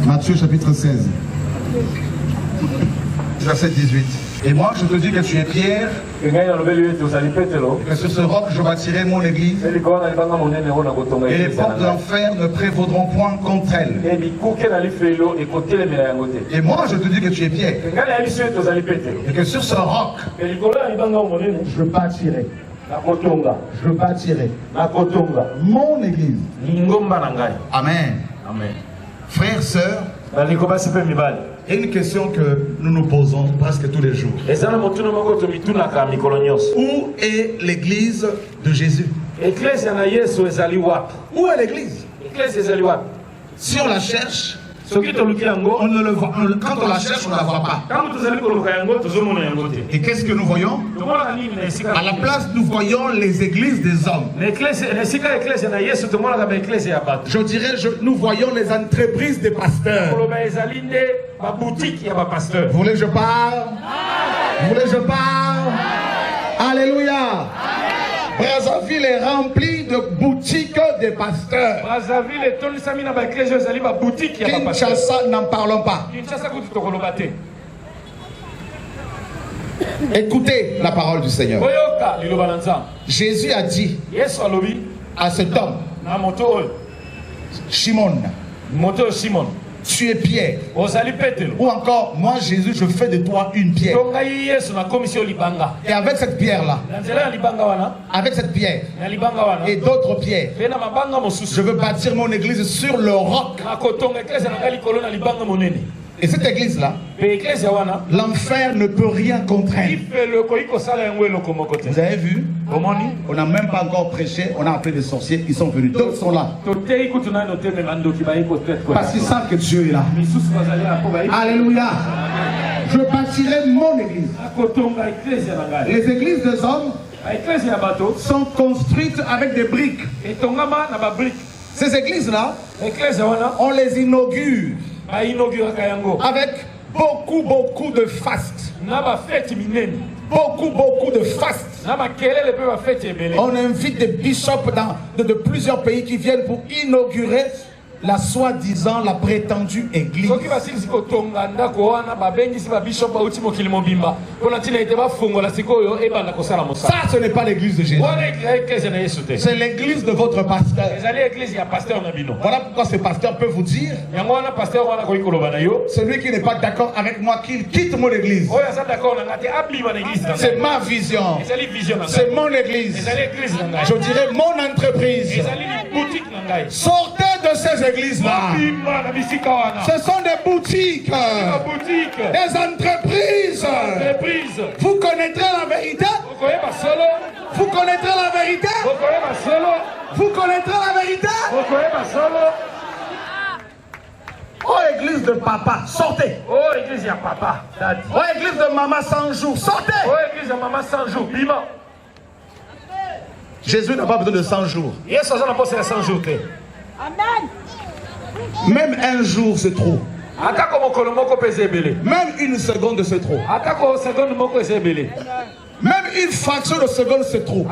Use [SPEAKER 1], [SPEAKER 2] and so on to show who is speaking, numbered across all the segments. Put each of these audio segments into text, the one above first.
[SPEAKER 1] Matthieu chapitre 16, verset 18. Et moi je te dis que tu es Pierre, et que sur ce roc je bâtirai mon église, et les portes de l'enfer ne prévaudront point contre elle. Et moi je te dis que tu es Pierre, et que sur ce roc je bâtirai mon église. Amen.
[SPEAKER 2] Amen.
[SPEAKER 1] Frères, sœurs, il y a une question que nous nous posons presque tous les jours. Où est l'église de Jésus? Où est l'église? Si on la cherche, on ne le voit, quand on la cherche, on ne la voit pas. Et qu'est-ce que nous voyons? À la place, nous voyons les églises des hommes. Je dirais, nous voyons les entreprises des pasteurs. Vous voulez que je parle? Vous voulez que je parle? Alléluia! Brazzaville est remplie de boutiques des pasteurs. Kinshasa, n'en parlons pas. Écoutez la parole du Seigneur. Jésus a dit à cet homme, Shimon, tu es Pierre. Ou encore, moi Jésus, je fais de toi une pierre. Et avec cette pierre-là, avec cette pierre et d'autres pierres, je veux bâtir mon église sur le roc. Et cette église-là, l'enfer ne peut rien contre elle. Vous avez vu? On n'a même pas encore prêché, on a appelé des sorciers, ils sont venus. D'autres sont là. Parce qu'ils savent que Dieu est là. Alléluia. Je bâtirai mon église. Les églises des hommes sont construites avec des briques. Ces églises-là, on les inaugure avec beaucoup de fastes. Beaucoup de fastes. On invite des bishops de plusieurs pays qui viennent pour inaugurer la soi-disant, la prétendue église. Ça, ce n'est pas l'église de Jésus. C'est l'église de votre pasteur. Voilà pourquoi ce pasteur peut vous dire, celui qui n'est pas d'accord avec moi, qu'il quitte mon église. C'est ma vision. C'est mon église. Je dirais mon entreprise. Sortez de ces églises-là. Ce sont des boutiques, des entreprises. Vous connaîtrez la vérité. Vous connaîtrez la vérité. Vous connaîtrez la vérité. Oh, église de papa, sortez. Oh, église de papa. Oh, église de maman 100 jours, sortez. Oh, église de maman 100 jours, bima. Jésus n'a pas besoin de 100 jours. Amen. Même un jour c'est trop. Même une seconde c'est trop. Même une fraction de seconde c'est trop.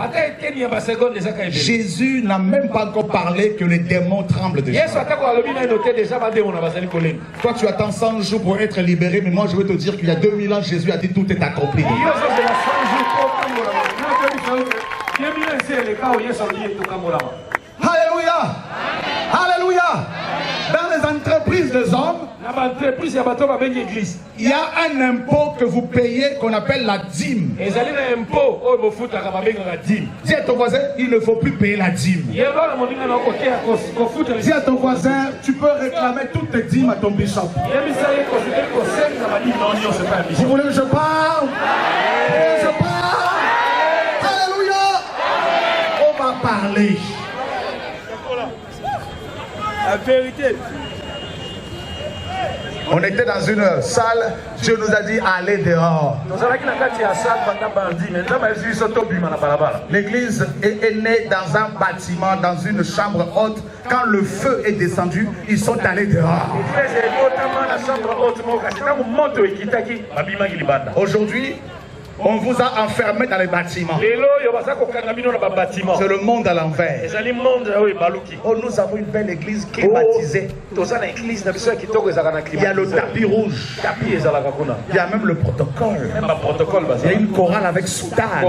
[SPEAKER 1] Jésus n'a même pas encore parlé que les démons tremblent déjà. Toi tu attends 100 jours pour être libéré, mais moi je veux te dire qu'il y a 2000 ans Jésus a dit tout est accompli. Alléluia. Alléluia. Dans les entreprises des hommes, il y a un impôt que vous payez qu'on appelle la dîme. Dis à ton voisin, il ne faut plus payer la dîme. Dis à ton voisin, tu peux réclamer toutes tes dîmes à ton bishop. Vous voulez que je parle? Je parle. Alléluia. On va parler. La vérité. On était dans une salle, Dieu nous a dit allez dehors. L'église est née dans un bâtiment, dans une chambre haute. Quand le feu est descendu, ils sont allés dehors. Aujourd'hui, On vous a enfermé dans les bâtiments. C'est le monde à l'envers. Oh, nous avons une belle église qui est baptisée. Il y a le tapis rouge. Il y a même le protocole. Il y a une chorale avec soutane.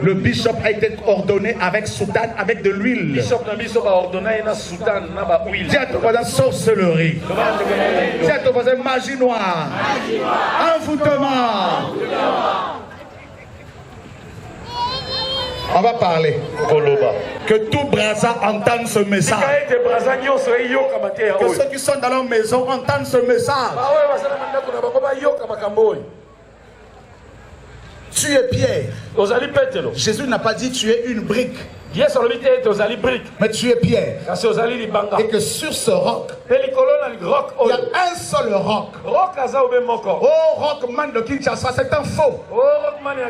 [SPEAKER 1] Le bishop a été ordonné avec soutane, avec de l'huile. Dis à ton voisin sorcellerie. Dis à ton voisin magie noire. Envoûtement. On va parler. Que tout Brazza entende ce message. Que ceux qui sont dans leur maison entendent ce message. Tu es Pierre. Jésus n'a pas dit tu es une brique. Mais tu es Pierre. Et que sur ce roc, il y a un seul roc. Oh, Rockman de Kinshasa, c'est un faux. Il y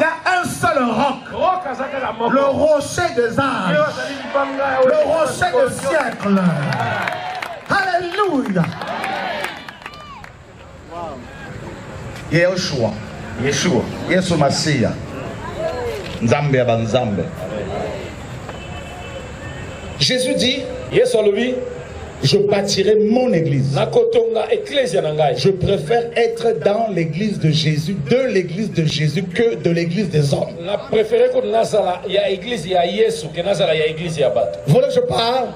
[SPEAKER 1] a un seul roc. Le rocher des âges. Le rocher des siècles. Alléluia. Yeshua. Yesu Masia. Nzambe Abanzambe. Jésus dit, je bâtirai mon église. Je préfère être dans l'église de Jésus, que de l'église des hommes. Voilà que je parle.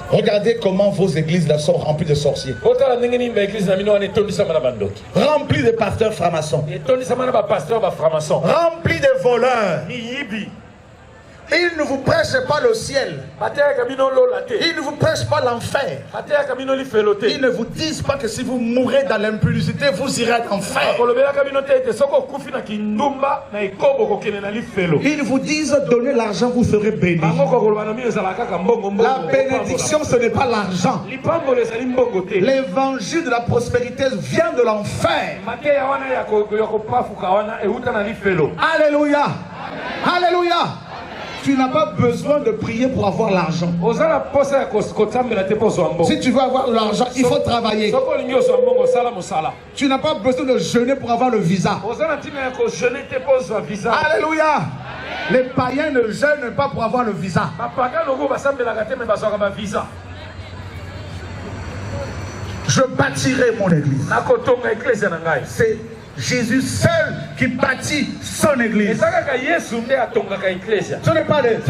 [SPEAKER 1] Regardez comment vos églises là sont remplies de sorciers. Remplies de pasteurs francs-maçons. Remplies de voleurs. Ils ne vous prêchent pas le ciel. Ils ne vous prêchent pas l'enfer. Ils ne vous disent pas que si vous mourrez dans l'impudicité, vous irez en enfer. Ils vous disent donnez l'argent, vous serez bénis. La bénédiction, ce n'est pas l'argent. L'évangile de la prospérité vient de l'enfer. Alléluia. Alléluia. Tu n'as pas besoin de prier pour avoir l'argent. Si tu veux avoir l'argent, il faut travailler. Tu n'as pas besoin de jeûner pour avoir le visa. Alléluia. Les païens ne jeûnent pas pour avoir le visa. Je bâtirai mon église. C'est Jésus seul qui bâtit son église. Ce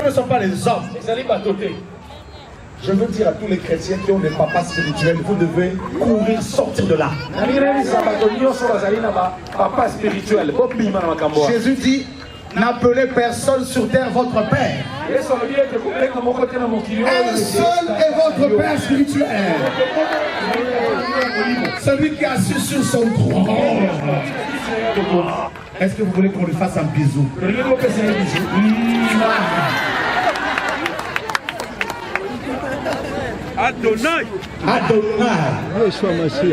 [SPEAKER 1] ne sont pas les hommes. Je veux dire à tous les chrétiens qui ont des papas spirituels, vous devez courir, sortir de là. Jésus dit, n'appelez personne sur terre votre Père. Un seul est votre Père spirituel. Celui qui est assis sur son trône. Est-ce que vous voulez qu'on lui fasse un bisou? Adonai.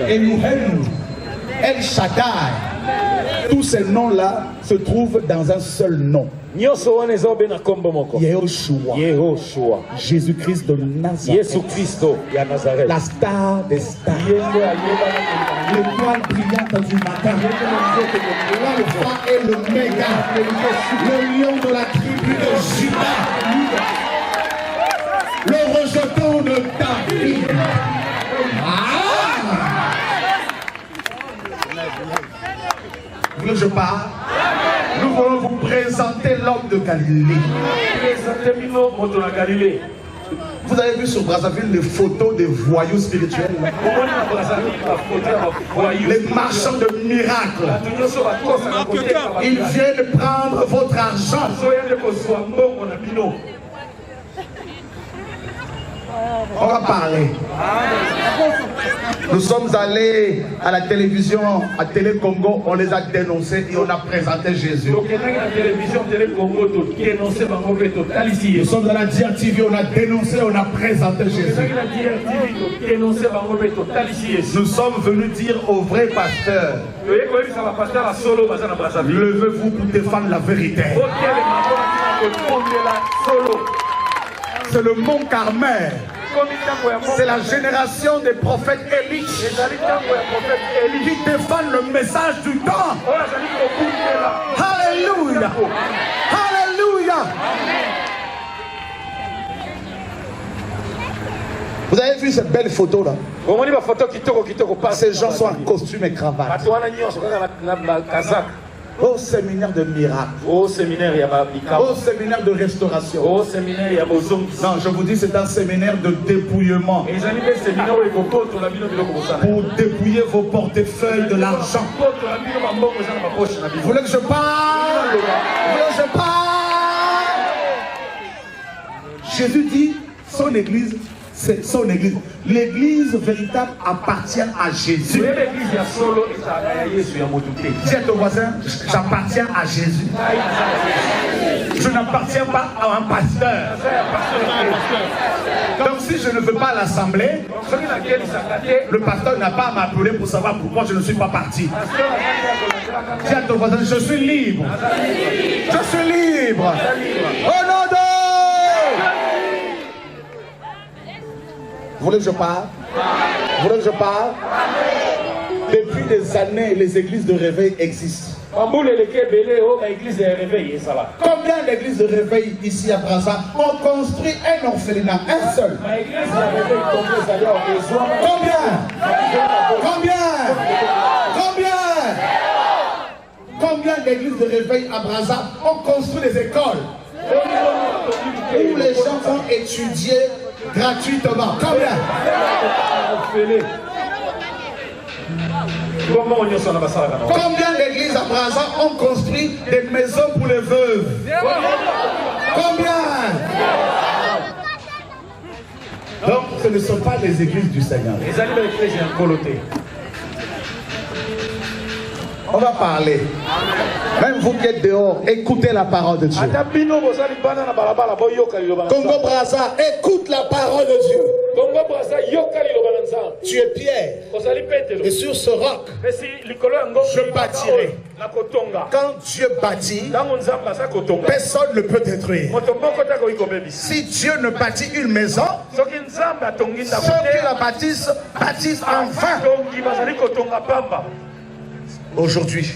[SPEAKER 1] Elohim. El Shaddai. Tous ces noms-là se trouvent dans un seul nom. Yehoshua. Jésus-Christ de Nazareth. La star des stars. L'étoile brillante du matin. L'alpha et l'oméga. Le lion de la tribu de Juda. Le rejeton de David. Vous voulez que je parle? Nous voulons vous présenter l'homme de Galilée. Vous avez vu sur Brazzaville les photos des voyous spirituels? Les marchands de miracles. Ils viennent prendre votre argent. On va parler. Nous sommes allés à la télévision, à Télé Congo, on les a dénoncés et on a présenté Jésus. Nous sommes à la DRTV, on a dénoncé, on a présenté Jésus. Nous sommes venus dire au vrai pasteur, levez-vous pour défendre la vérité. C'est le mont Carmel. C'est la génération des prophètes Élie qui défendent le message du temps. Alléluia. Alléluia. Vous avez vu cette belle photo là? Ces gens sont en costume et cravate. Au séminaire de miracles. Au séminaire de restauration. Non, je vous dis, c'est un séminaire de dépouillement. Pour dépouiller vos portefeuilles de l'argent. Vous voulez que je parle? Vous voulez que je parle? Jésus dit, son église, c'est son église. L'église véritable appartient à Jésus. Dis à ton voisin, j'appartiens à Jésus. Je n'appartiens pas à un pasteur. Donc si je ne veux pas l'assemblée, le pasteur n'a pas à m'appeler pour savoir pourquoi je ne suis pas parti. Dis à ton voisin, je suis libre. Je suis libre. Au nom de... Vous voulez que je parle? Vous voulez que je parle? Depuis des années, les églises de réveil existent. Combien d'églises de réveil ici à Brazza ont construit un orphelinat, un seul? Combien? Combien d'églises de réveil à Brazza ont construit des écoles où les gens vont étudier gratuitement? Combien? Combien d'églises à Brazza ont construit des maisons pour les veuves? Combien? Donc ce ne sont pas les églises du Seigneur. On va parler. Même vous qui êtes dehors, écoutez la parole de Dieu. Congo Brazza, écoute la parole de Dieu. Tu es Pierre. Et sur ce roc, je bâtirai. Quand Dieu bâtit, personne ne peut détruire. Si Dieu ne bâtit une maison, ceux qui la bâtissent en vain. Aujourd'hui,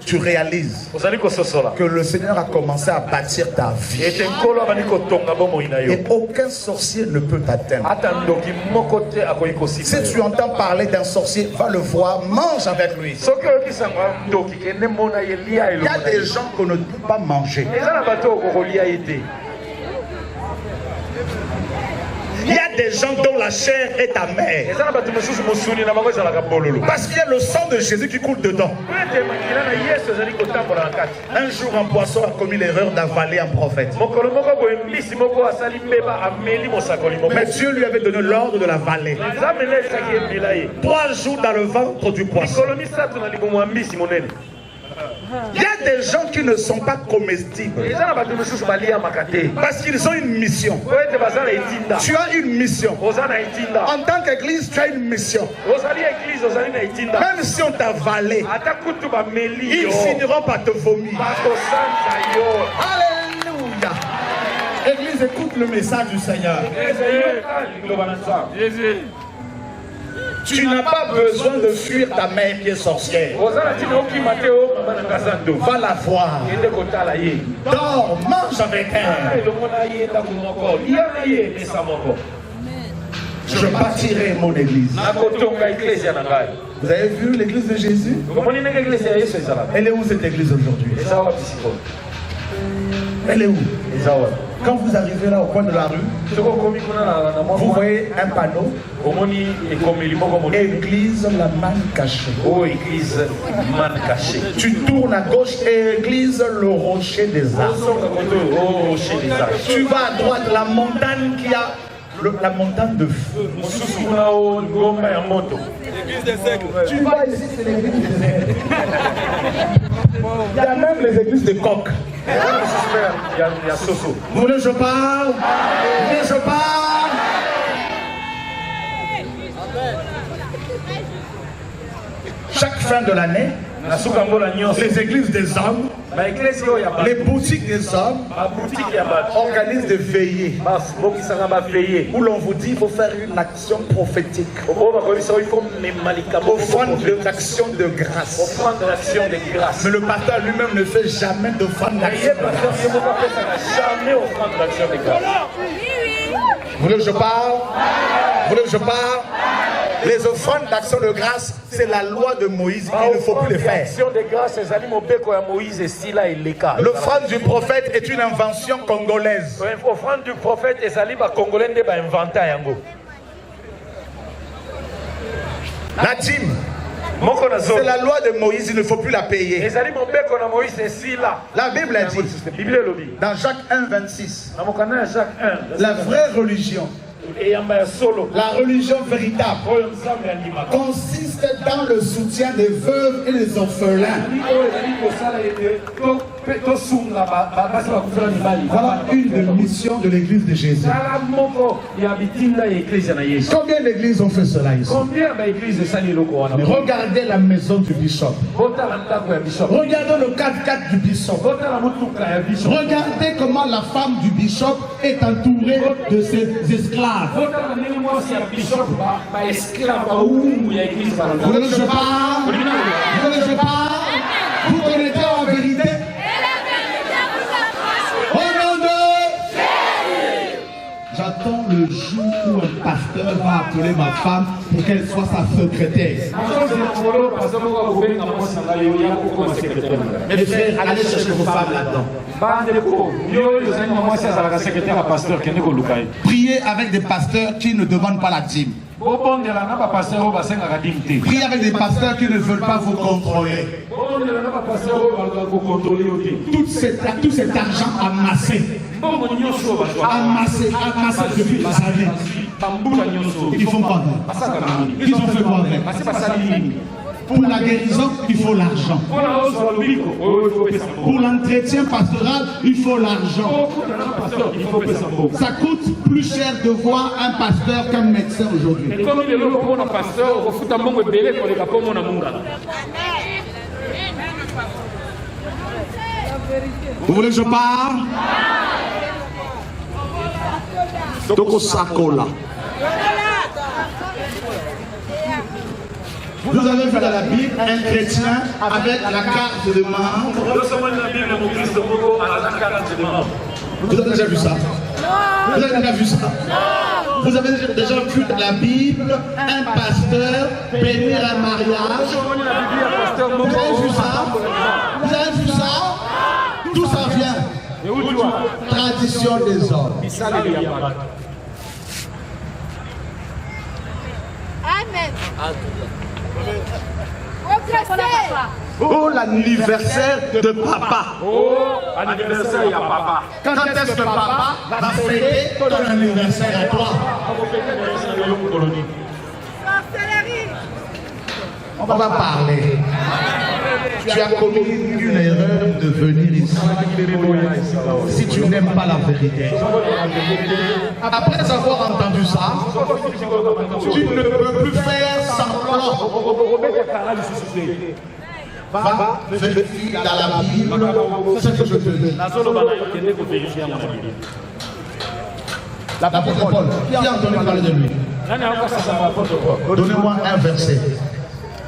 [SPEAKER 1] tu réalises que le Seigneur a commencé à bâtir ta vie. Et aucun sorcier ne peut t'atteindre. Si tu entends parler d'un sorcier, va le voir, mange avec lui. Il y a des gens qu'on ne peut pas manger. Il y a des gens dont la chair est amère. Parce qu'il y a le sang de Jésus qui coule dedans. Un jour, un poisson a commis l'erreur d'avaler un prophète. Mais Dieu lui avait donné l'ordre de l'avaler. 3 jours dans le ventre du poisson. Il y a des gens qui ne sont pas comestibles parce qu'ils ont une mission. Tu as une mission. En tant qu'église, tu as une mission. Même si on t'a avalé, ils finiront par te vomir. Alléluia. Église, écoute le message du Seigneur. Tu n'as pas besoin de fuir ta mère qui est sorcière. Va la voir. Dors, mange avec elle. Je bâtirai mon église. Vous avez vu l'église de Jésus? Elle est où cette église aujourd'hui? Elle est où? Quand vous arrivez là au coin de la rue, vous voyez un panneau. Église la manne cachée. Oh, église manne cachée. Tu tournes à gauche, église le rocher des arts. Tu vas à droite, la montagne qui a la montagne de feu. Tu vas ici, c'est l'église des aigles. Il y a même les églises de coq. Vous voulez que je parle? Vous voulez que je parle? Chaque fin de l'année, les églises des hommes, les boutiques des hommes organisent des veillées où l'on vous dit qu'il faut faire une action prophétique, offrande d'action de grâce. Mais le pasteur lui-même ne fait jamais d'offrande d'action de grâce. Vous voulez que je parle? Vous voulez que je parle? Les offrandes d'action de grâce, c'est la loi de Moïse, il ne faut plus les faire. L'offrande du prophète est une invention congolaise.
[SPEAKER 2] L'offrande du prophète est congolais qui a inventé.
[SPEAKER 1] La dîme, c'est la loi de Moïse, il ne faut plus la payer. La Bible a dit, dans Jacques 1, 26, la vraie religion, la religion véritable consiste dans le soutien des veuves et des orphelins. Voilà une des missions de l'église de Jésus. Combien d'églises ont fait cela ici? Regardez la maison du bishop. Regardez le 4x4 du bishop. Regardez comment la femme du bishop est entourée de ses esclaves. Vous voulez que je parle? Vous voulez que je parle? Vous connaissez la vérité? Au nom de Jésus! J'attends le jour où un pasteur va appeler ma femme pour qu'elle soit sa secrétaire. Mes frères, allez chercher vos femmes là-dedans. Priez avec des pasteurs qui ne demandent pas la dîme. Priez avec des pasteurs qui ne veulent pas vous contrôler. Tout cet argent amassé depuis des années, ils font quoi avec? Ils ont fait quoi avec? Pour la guérison, il faut l'argent. Pour l'entretien pastoral, il faut l'argent. Ça coûte plus cher de voir un pasteur qu'un médecin aujourd'hui. Vous voulez que je parle? Toko Sakola. Vous avez vu dans la Bible un chrétien avec la carte de membre. Vous avez déjà vu ça? Vous avez déjà vu ça? Vous avez déjà vu dans la Bible un pasteur bénir un mariage? Vous avez vu ça? Vous avez vu ça? Tout ça vient. Tradition des hommes.
[SPEAKER 3] Amen.
[SPEAKER 1] Oh, l'anniversaire de papa.
[SPEAKER 2] Oh, anniversaire à papa.
[SPEAKER 1] Quand est-ce que papa va fêter ton anniversaire à toi? On va parler. Tu as commis une erreur de venir ici si tu n'aimes pas la vérité. Après avoir entendu ça, tu ne peux plus faire semblant. Va vérifier dans la Bible ce que je te dis. L'apôtre Paul, qui a entendu parler de lui? Donnez-moi un verset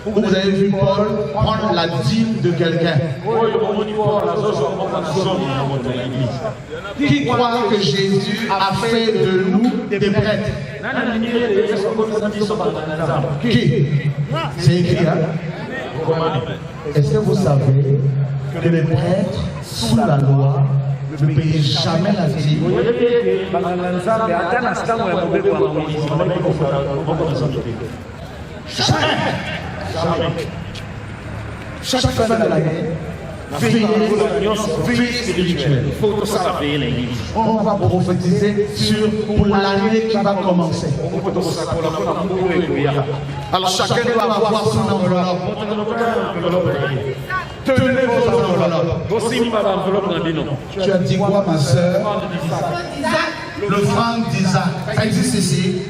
[SPEAKER 1] où vous avez vu Paul prendre la dîme de quelqu'un. Qui croit que Jésus a fait de nous des prêtres? Qui? C'est écrit, hein? Est-ce que vous savez que les prêtres, sous la loi, ne payaient jamais la dîme? Chaque fin de l'année, veillez spirituelle. On va prophétiser pour l'année qui va commencer. Alors chacun doit avoir son enveloppe. Tenez vos enveloppes. Tu as dit quoi, ma soeur? Le franc d'Isaac. Ça existe ici.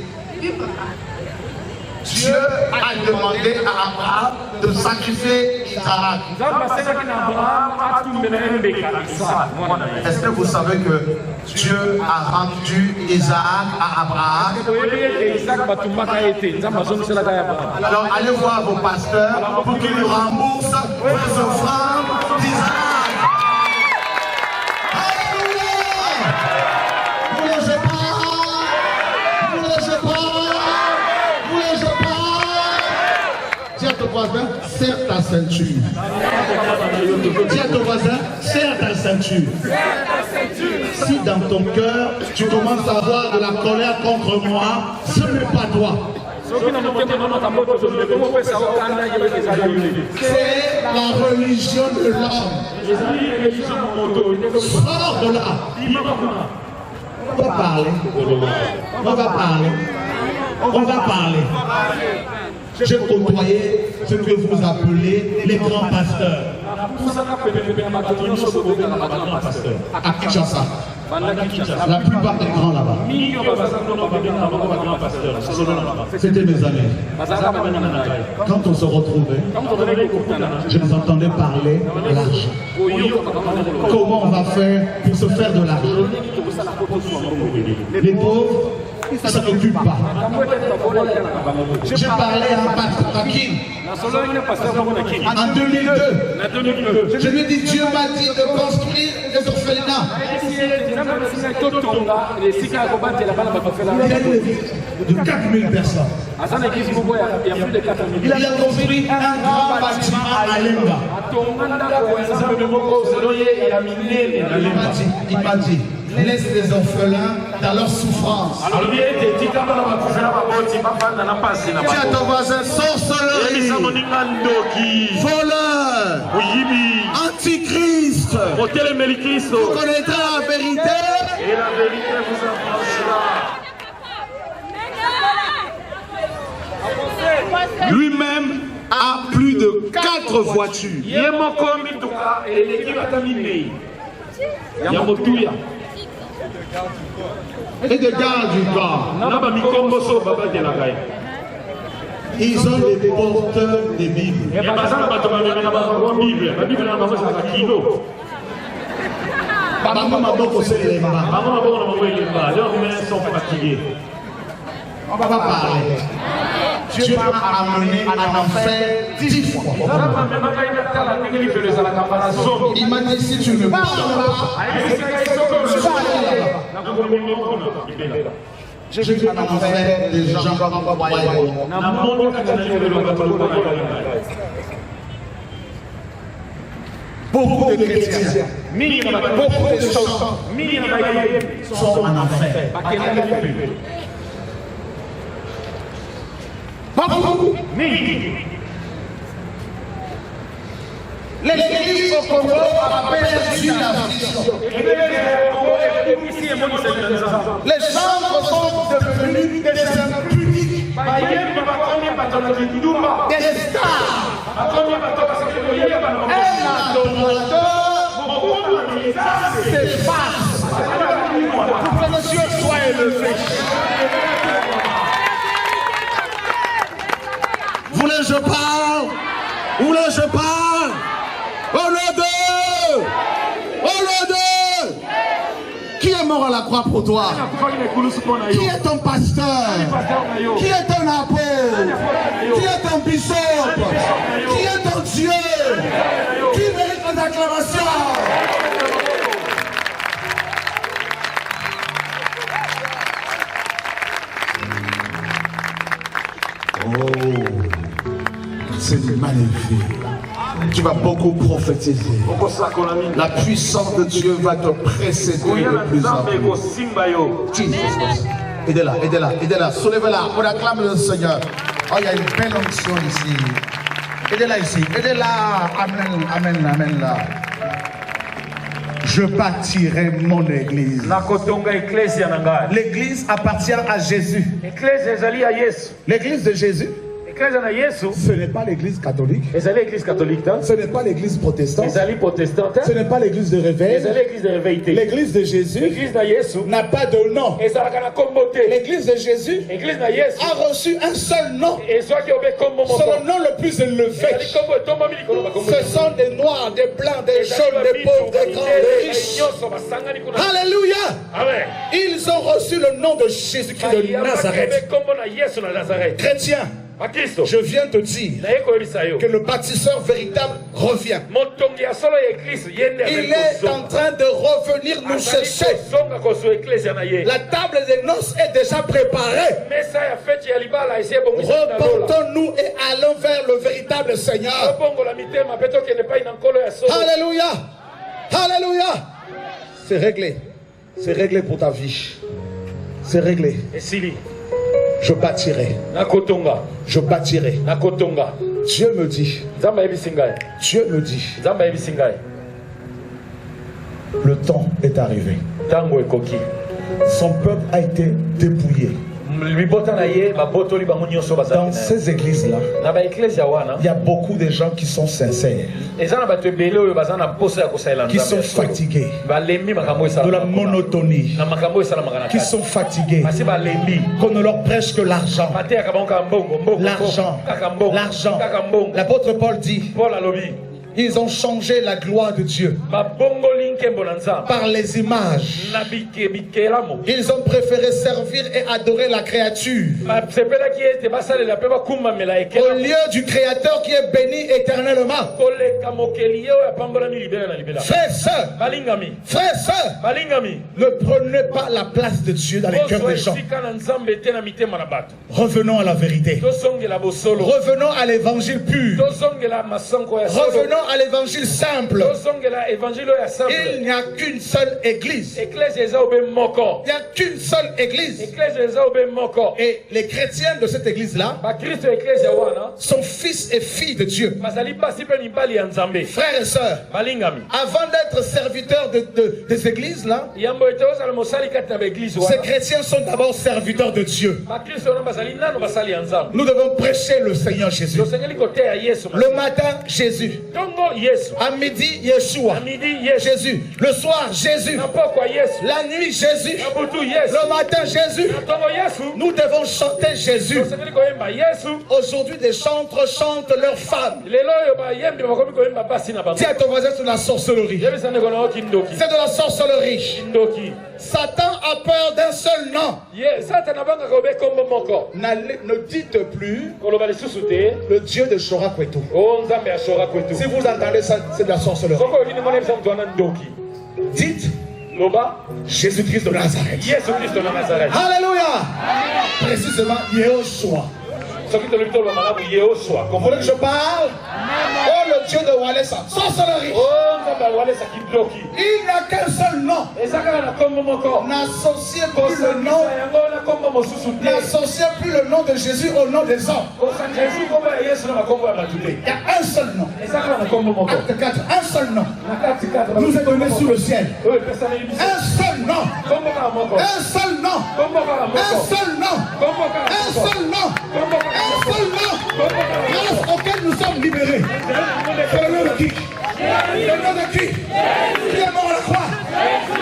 [SPEAKER 1] Dieu a demandé à Abraham de sacrifier Isaac. Est-ce que vous savez que Dieu a rendu Isaac à Abraham? Alors allez voir vos pasteurs pour qu'ils nous remboursent vos offrandes d'Isaac. Serre ta ceinture. Dis à ton voisin, serre ta ceinture. Si dans ton cœur, tu commences à avoir de la colère contre moi, ce n'est pas toi. C'est la religion de l'homme. Sors de là. On va parler. On va parler. On va parler. J'ai côtoyé ce que vous appelez les grands pasteurs. À Kinshasa. La plupart des grands là-bas. C'était mes amis. Quand on se retrouvait, je les entendais parler de l'argent. Comment on va faire pour se faire de l'argent? Les pauvres, ils ne s'en occupent pas. J'ai parlé à un pasteur en 2002. Je lui ai dit, Dieu m'a dit de construire des orphelinats. Il a eu de 4000 personnes. Il a construit un grand bâtiment à Lemba. Il m'a dit, laisse les orphelins dans leur souffrance. Tu as ton voisin sorcellerie, voleur, antichrist. Vous connaîtrez la vérité et la vérité vous affranchira. Lui-même a plus de 4 voitures. Et des gardes du corps. Ils ont des porteurs des Bibles. On va pas parler. Dieu m'a amené en enfer 10 fois. Il m'a dit, si tu ne parles pas, tu vas aller là-bas. J'ai vu en enfer des gens comme beaucoup de chrétiens, beaucoup de gens sont en enfer. L'église au Congo a perdu la vision. Les chambres sont devenus des impudiques, des stars. Un adorateur s'efface pour que le Dieu soit élevé. Vous voulez que je parle? Vous voulez que je parle? Au nom de qui est mort à la croix pour toi? Qui est ton pasteur? Qui est ton apôtre? Qui est ton bishop? Qui est ton Dieu? Qui mérite les acclamations? Oh, c'est magnifique. Tu vas beaucoup prophétiser. La puissance de Dieu va te précéder de plus en plus. Aidez-la. Soulevez-la. On acclame le Seigneur. Oh, il y a une belle onction ici. Aidez-la ici. Aidez-la. Amen là. Je bâtirai mon église. L'église appartient à Jésus. L'église de Jésus Ce n'est pas l'église catholique. Ce n'est pas l'église protestante. Ce n'est pas l'église de réveil. L'église de Jésus n'a pas de nom. L'église de Jésus a reçu un seul nom. C'est le nom le plus élevé. Ce sont des noirs, des blancs, des jaunes, des pauvres, des grands, des riches. Alléluia. Ils ont reçu le nom de Jésus-Christ de Nazareth. Chrétien, je viens te dire que le bâtisseur véritable revient. Il est en train de revenir nous chercher. La table des noces est déjà préparée. Reportons-nous et allons vers le véritable Seigneur. Alléluia. Alléluia. C'est réglé. C'est réglé pour ta vie. C'est réglé. Je bâtirai. Je bâtirai. Dieu me dit. Dieu me dit. Le temps est arrivé. Son peuple a été dépouillé. Dans ces églises-là, il y a beaucoup de gens qui sont sincères, qui sont fatigués de la monotonie, qui sont fatigués qu'on ne leur prêche que l'argent. L'argent, l'argent. L'apôtre Paul dit, ils ont changé la gloire de Dieu par les images. Ils ont préféré servir et adorer la créature au lieu du Créateur qui est béni éternellement. Frères et sœurs, ne prenez pas la place de Dieu dans les cœurs des gens. Revenons à la vérité. Revenons à l'évangile pur. Revenons à l'évangile simple. Il n'y a qu'une seule église. Il n'y a qu'une seule église. Et les chrétiens de cette église-là sont fils et filles de Dieu. Frères et sœurs, avant d'être serviteurs des églises-là, ces chrétiens sont d'abord serviteurs de Dieu. Nous devons prêcher le Seigneur Jésus. Le matin, Jésus. À midi, Yeshua. Jésus. Le soir, Jésus. La nuit, Jésus. Le matin, Jésus. Nous devons chanter Jésus. Aujourd'hui, des chantres chantent leurs femmes. Dis à ton voisin, c'est de la sorcellerie. C'est de la sorcellerie. Satan a peur d'un seul nom. Ne dites plus le Dieu de Shorakwetu. Si vous entendez ça, c'est de la sorcellerie. Dites Jésus-Christ de Nazareth. Alléluia. Précisément, Yehoshua. Vous voulez que je parle? Oh, le Dieu de Walesa. Sorcellerie. Il n'y a qu'un seul nom. N'associez plus le nom. N'associez plus le nom de Jésus au nom des hommes. Il y a un seul nom. Acte 4, un seul nom. Nous est donné sous le ciel. Un seul nom. Un seul nom. Un seul nom. Un seul nom. Un seul nom. Grâce auquel nous sommes libérés. C'est le nom de qui? C'est le nom de qui? Qui est mort à la croix?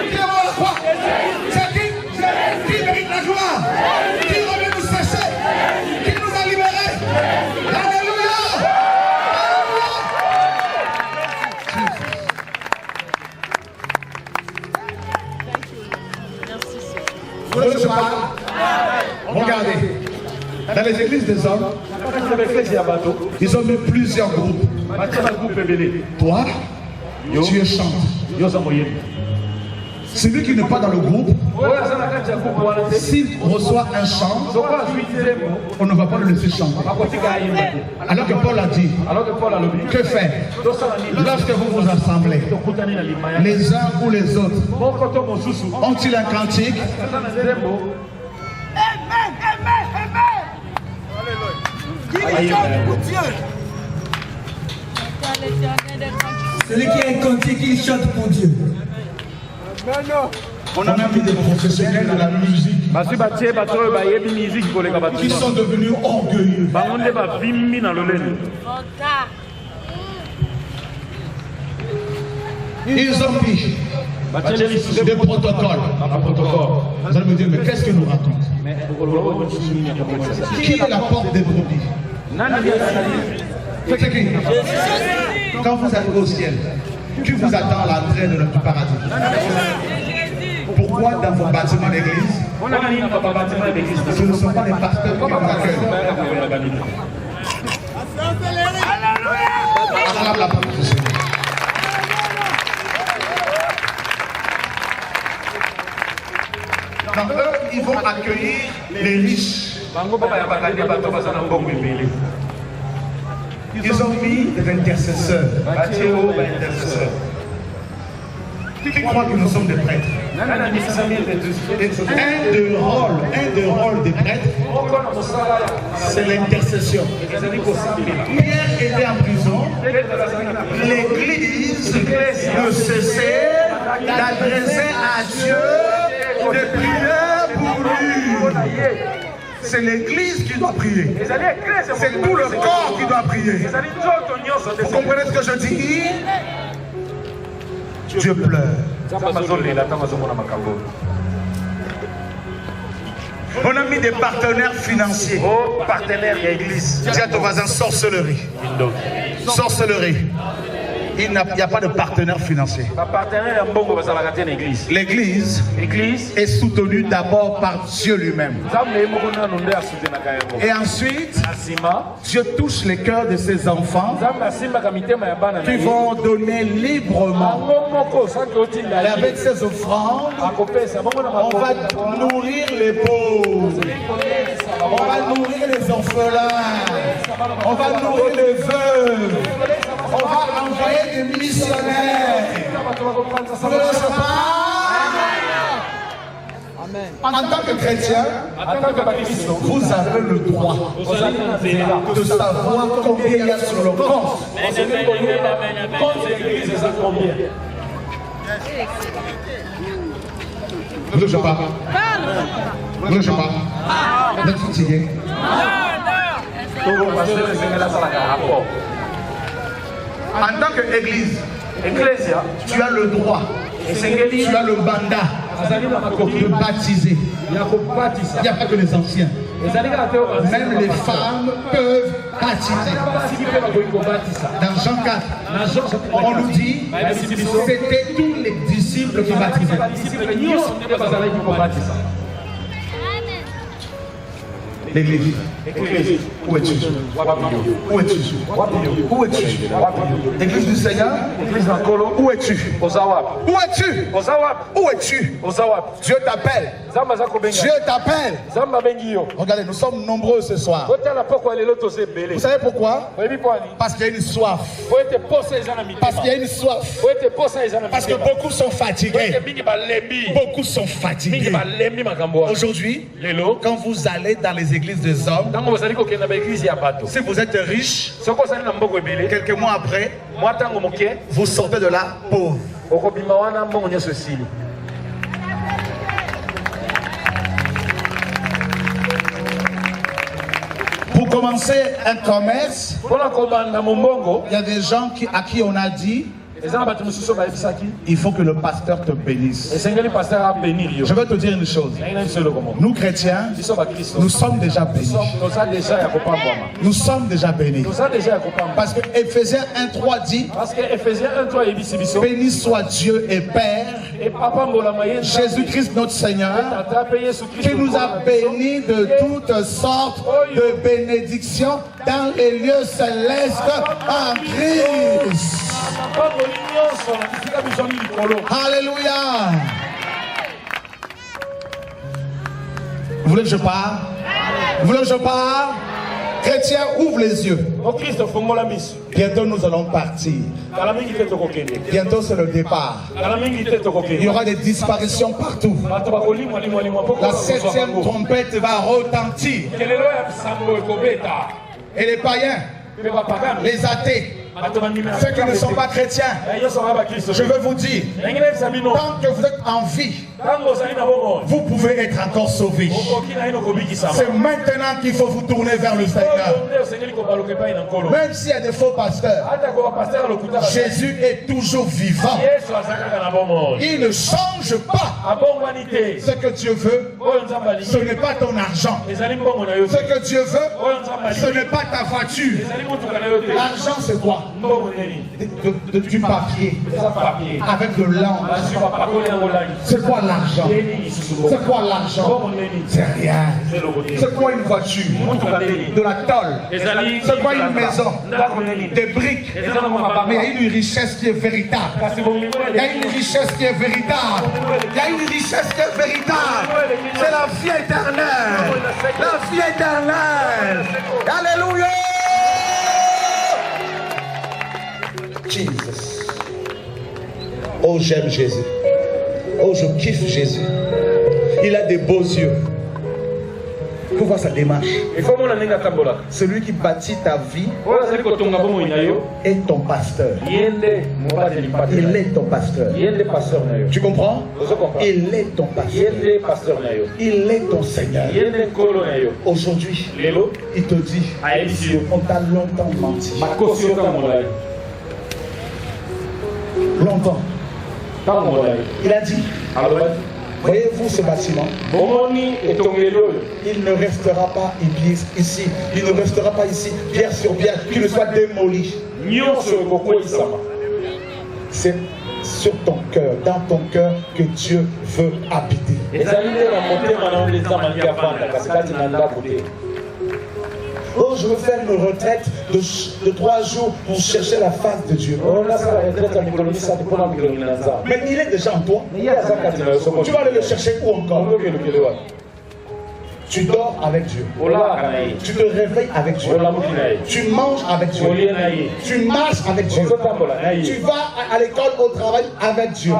[SPEAKER 1] Qui est mort à la croix? C'est qui mérite la gloire? Qui revient nous chercher? Qui nous a libérés? Alléluia! Vous voulez que je parle? Regardez. Dans les églises des hommes, ils ont mis plusieurs groupes. Toi, tu es chante. Celui qui n'est pas dans le groupe, s'il reçoit un chant, on ne va pas le laisser chanter. Alors que Paul a dit, que faire lorsque vous vous assemblez, les uns ou les autres, ont-ils un cantique?
[SPEAKER 3] Celui qui a un cantique, il chante pour Dieu.
[SPEAKER 1] On a mis des professionnels de la musique qui sont devenus orgueilleux. Ils ont mis des protocoles. Vous allez me dire, mais qu'est-ce que nous raconte? Qui est la porte des brebis? C'est qui? Quand vous arrivez au ciel, qui vous attend à l'entrée de notre paradis? Pourquoi dans vos bâtiments d'église, ce ne sont pas les pasteurs qui vous accueillent? Acclame la porte du Seigneur. Donc eux, ils vont accueillir les riches. Ils ont mis des intercesseurs. Qui croient que nous sommes des prêtres? Un des rôles des prêtres, c'est l'intercession. Pierre était en prison. L'église ne cessait d'adresser à Dieu des prières pour lui. C'est l'église qui doit prier. C'est tout le corps qui doit prier. Vous comprenez ce que je dis? Dieu pleure. On a mis des partenaires financiers.
[SPEAKER 2] Partenaires et église.
[SPEAKER 1] Dis à ton voisin, sorcellerie. Sorcellerie. Il n'y a pas de partenaire financier. L'église est soutenue d'abord par Dieu lui-même. Et ensuite, Dieu touche les cœurs de ses enfants qui vont donner librement. Et avec ces offrandes, on va nourrir les pauvres. On va nourrir les orphelins. On va nourrir les veuves. On va envoyer des missionnaires. Vous ne le savez pas? En tant que chrétien, vous avez le droit de savoir combien il y a sur le compte. Vous ne savez pas? Vous ne savez pas? Vous êtes fatigué? En tant qu'église, tu as le droit, tu as le mandat de baptiser. Il n'y a pas que les anciens. Même les femmes peuvent baptiser. Dans Jean 4, on nous dit c'était tous les disciples qui baptisaient. L'église. Où es-tu? Où es-tu? Où es-tu? Église du Seigneur? Où es-tu? Où es-tu? Où es-tu? Dieu t'appelle. Dieu t'appelle. Regardez, nous sommes nombreux ce soir. Vous savez pourquoi? Parce qu'il y a une soif. Parce qu'il y a une soif. Parce que beaucoup sont fatigués. Beaucoup sont fatigués. Aujourd'hui, quand vous allez dans les églises des hommes, si vous êtes riche, quelques mois après, vous sortez de là pauvre. Pour commencer un commerce, il y a des gens à qui on a dit il faut que le pasteur te bénisse. Je veux te dire une chose. Nous chrétiens, nous sommes déjà bénis. Nous sommes déjà bénis. Parce que Ephésiens 1:3 dit béni soit Dieu et Père, Jésus-Christ notre Seigneur, qui nous a bénis de toutes sortes de bénédictions dans les lieux célestes en Christ. Alléluia. Vous voulez que je parle? Vous voulez que je parle? Chrétiens, ouvre les yeux. Bientôt nous allons partir. Bientôt c'est le départ. Il y aura des disparitions partout. La 7e trompette va retentir. Et les païens, les athées, ceux qui ne sont pas chrétiens, je veux vous dire, tant que vous êtes en vie, vous pouvez être encore sauvés. C'est maintenant qu'il faut vous tourner vers le Seigneur. Même s'il y a des faux pasteurs, Jésus est toujours vivant. Il ne change pas. Ce que Dieu veut, ce n'est pas ton argent. Ce que Dieu veut, ce n'est pas ta voiture. L'argent, c'est quoi? Du papier avec de l'encre. C'est quoi l'argent? C'est quoi l'argent? C'est rien. C'est quoi une voiture? De la tôle. C'est quoi une maison? Des briques. Mais il y a une richesse qui est véritable. Il y a une richesse qui est véritable. Il y a une richesse qui est véritable. C'est la vie éternelle. La vie éternelle. Alléluia. Jesus. Oh, j'aime Jésus. Oh, je kiffe Jésus. Il a des beaux yeux. Pour voir sa démarche. Celui qui bâtit ta vie est ton pasteur. Il est ton pasteur. Tu comprends? Il est ton pasteur. Il est ton Seigneur. Aujourd'hui, il te dit, on t'a longtemps menti. Longtemps. Il a dit, voyez-vous ce bâtiment? Il ne restera pas ici. Il ne restera pas ici, pierre sur pierre, qu'il ne soit démoli. C'est sur ton cœur, dans ton cœur, que Dieu veut habiter. Oh, je veux faire une retraite de 3 jours pour chercher la face de Dieu. Mais il est déjà en toi. Tu vas aller le chercher où encore? Tu dors avec Dieu. Tu te réveilles avec Dieu. Tu manges avec Dieu. Tu marches avec Dieu. Tu vas à l'école, au travail avec Dieu.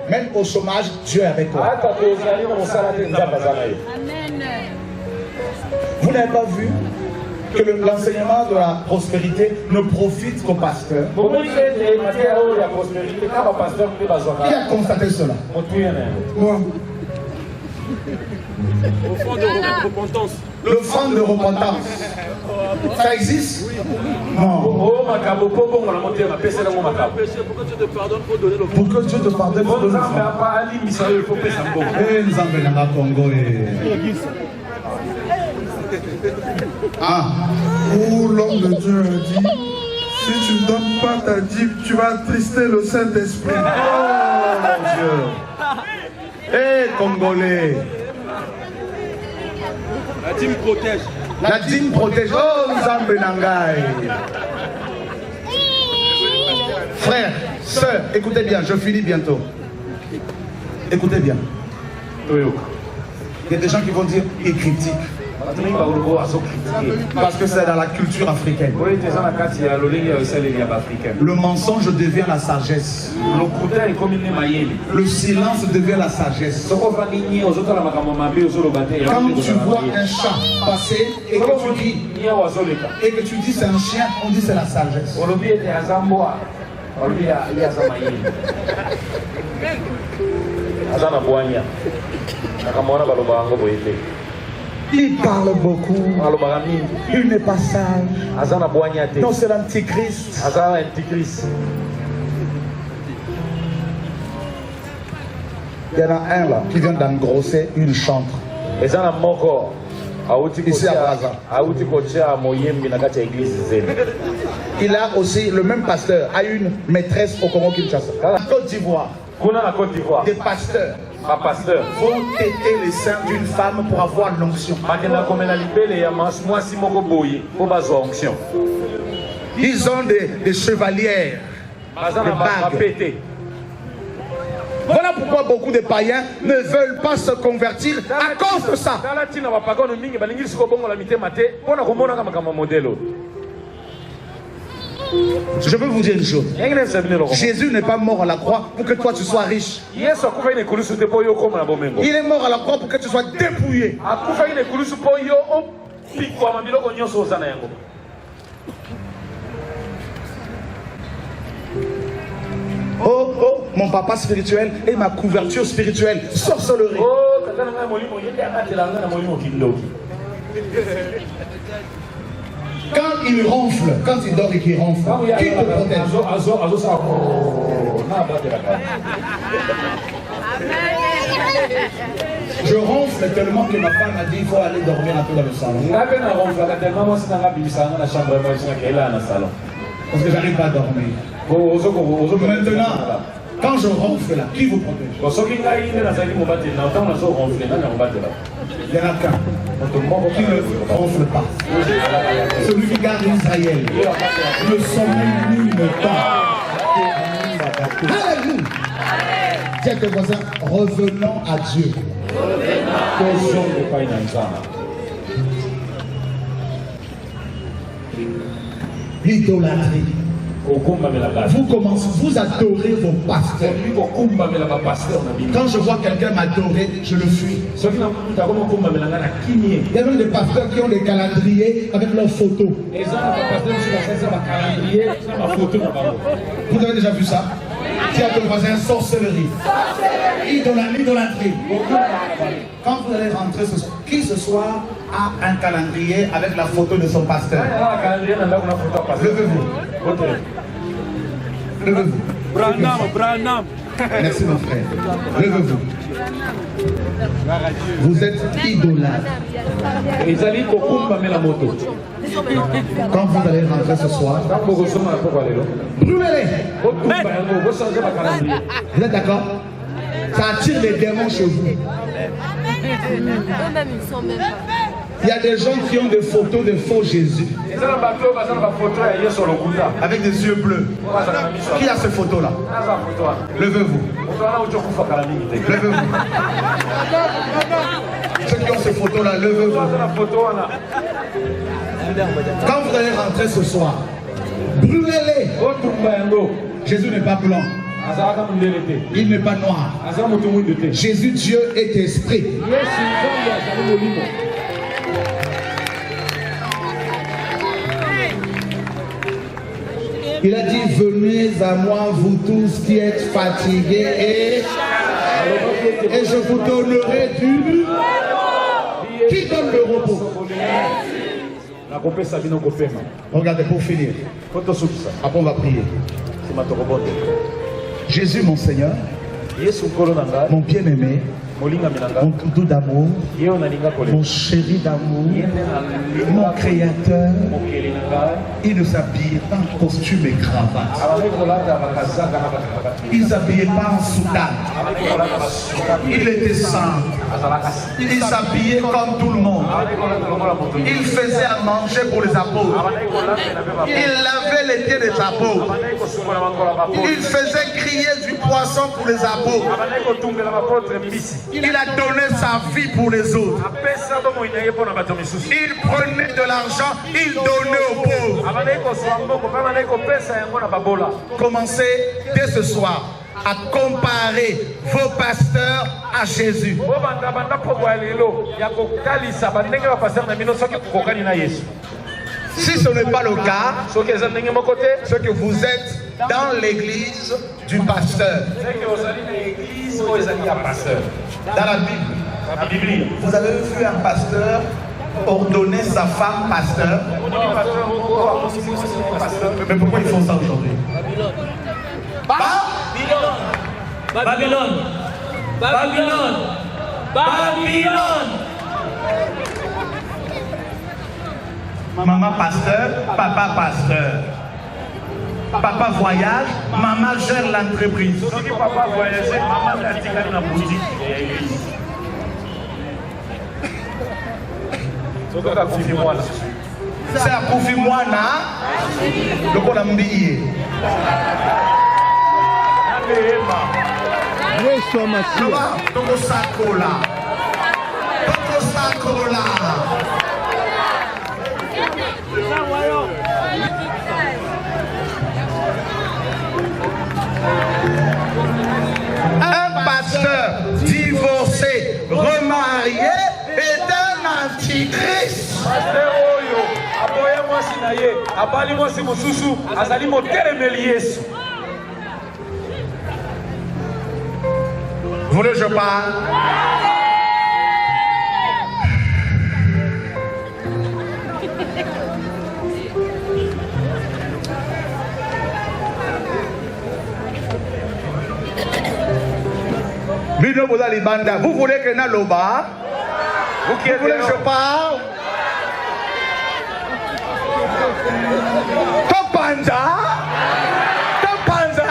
[SPEAKER 1] Même au chômage, Dieu est avec toi. Vous n'avez pas vu que l'enseignement de la prospérité ne profite qu'au pasteur? Qui a constaté cela? Moi. Le fonds de repentance. Ça existe? Non. Pour que Dieu te pardonne, pour donner le fonds. Ah.
[SPEAKER 3] Où l'homme de Dieu a dit, si tu ne donnes pas ta dîme, tu vas attrister le Saint-Esprit.
[SPEAKER 1] Oh mon Dieu. Hé Congolais.
[SPEAKER 3] La dîme protège.
[SPEAKER 1] La dîme protège. Oh Nzambe Nangai. Frères, sœurs, écoutez bien, je finis bientôt. Écoutez bien. Il y a des gens qui vont dire, il critique. Parce que c'est dans la culture africaine. Le mensonge devient la sagesse. Le silence devient la sagesse. Quand tu vois un chat passer et que tu dis c'est un chien, on dit c'est la sagesse. Il parle beaucoup. Il n'est pas sage. Non, c'est l'antichrist. Il y en a un là qui vient d'engrosser une chantre. Ici à Brazza. Il a aussi, le même pasteur a une maîtresse au Congo Kinshasa. En Côte d'Ivoire. Des pasteurs vont têter les seins d'une femme pour avoir l'onction. Ils ont des chevalières, des bagues. Voilà pourquoi beaucoup de païens ne veulent pas se convertir à cause de ça. Je veux vous dire une chose. Jésus n'est pas mort à la croix pour que toi tu sois riche. Il est mort à la croix pour que tu sois dépouillé. Oh, oh. mon papa spirituel et ma couverture spirituelle. Sorcellerie. Quand il ronfle, quand il dort et qu'il ronfle, qui te protège? Je ronfle tellement que ma femme a dit qu'il faut aller dormir un peu dans le salon. Parce que j'arrive pas à dormir. Maintenant, quand je ronfle là, qui vous protège? Il y en a qu'un qui ne ronfle pas. Celui qui garde Israël. Le sommeil nul ne tend. Alléluia. Dis à tes voisins, revenons à Dieu. L'idolâtrie. Vous adorez vos pasteurs. Quand je vois quelqu'un m'adorer, je le fuis. Il y a même des pasteurs qui ont des calendriers avec leurs photos. Vous avez déjà vu ça? Dis à ton voisin, sorcellerie. Idolâtrie. Quand vous allez rentrer ce soir, qui ce soir a un calendrier avec la photo de son pasteur? Levez-vous. Levez-vous. Branham. Merci mon frère. Levez-vous. Vous êtes idolâtre. Quand vous allez rentrer ce soir, brûlez-les. Vous êtes d'accord? Ça attire les démons chez vous. Il y a des gens qui ont des photos de faux Jésus. Avec des yeux bleus. Qui a ces photos-là? Levez-vous. Levez-vous. Ceux qui ont ces photos-là, levez-vous. Quand vous allez rentrer ce soir, brûlez-les. Jésus n'est pas blanc. Il n'est pas noir. Jésus, Dieu, est esprit. Il a dit, venez à moi, vous tous qui êtes fatigués, et je vous donnerai du... Qui donne le repos? Regardez, pour finir. Après, on va prier. Jésus, mon Seigneur, mon bien-aimé, mon doudou d'amour, mon chéri d'amour, mon créateur, il ne s'habillait pas en costume et cravate. Il ne s'habillait pas en soutane. Il était simple. Il s'habillait comme tout le monde. Il faisait à manger pour les apôtres. Il lavait les pieds des apôtres. Il faisait griller du poisson pour les apôtres. Il a donné sa vie pour les autres. Il prenait de l'argent, il donnait aux pauvres. Commencez dès ce soir à comparer vos pasteurs à Jésus. Si ce n'est pas le cas, c'est que vous êtes dans l'église du pasteur. Dans la Bible, vous avez vu un pasteur ordonner sa femme pasteur. Mais pourquoi ils font ça aujourd'hui? Babylone. Maman pasteur, papa pasteur. Papa voyage, maman gère l'entreprise. Papa voyage, maman gère la boutique. C'est à Koufimwana, le Colambie. Toko Sakola. Un pasteur divorcé, remarié est un antichrist. Vous voulez que je parle? Vous voulez que Naloba? Vous voulez que je parle? Topanza? Topanza?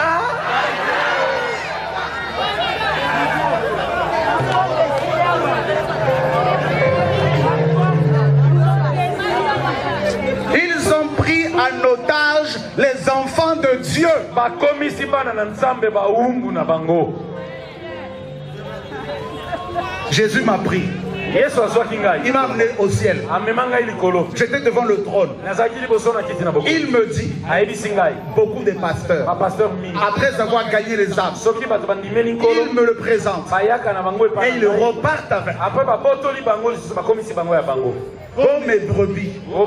[SPEAKER 1] Ils ont pris en otage les enfants de Dieu. Jésus m'a pris. Il m'a amené au ciel. J'étais devant le trône. Il me dit, beaucoup de pasteurs, après avoir gagné les âmes, il me le présente. Et ils repartent avec. Oh mes brebis. Non,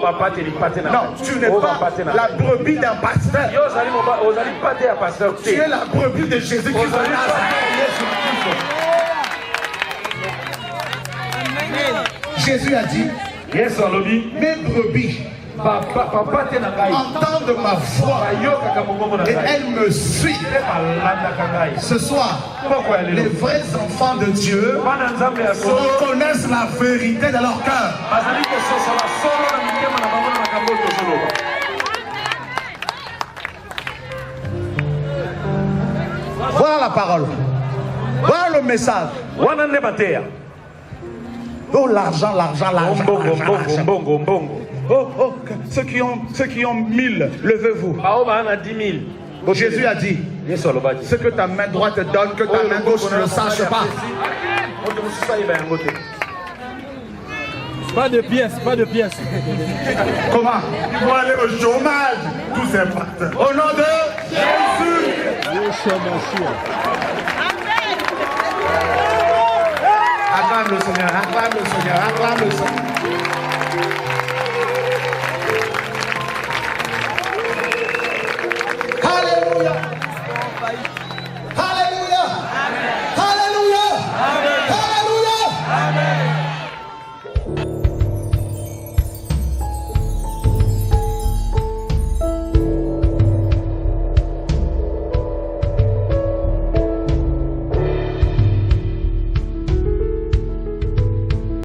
[SPEAKER 1] tu n'es pas la brebis d'un pasteur. Tu es la brebis de Jésus-Christ. Jésus a dit, mes brebis entendent ma voix et elles me suivent. Ce soir, les vrais enfants de Dieu connaissent la vérité de leur cœur. Voilà la parole. Voilà le message. Oh, l'argent, l'argent, l'argent. Oh, ceux qui ont 1000, levez-vous. Jésus a dit, ce que ta main droite donne, que ta main gauche ne le sache pas.
[SPEAKER 4] Pas de pièces, pas de pièces.
[SPEAKER 1] Comment?
[SPEAKER 3] Ils vont aller au chômage, tous ces pasteurs.
[SPEAKER 1] Au nom de Jésus. Acclame le Seigneur, acclame le Seigneur, acclame le Seigneur.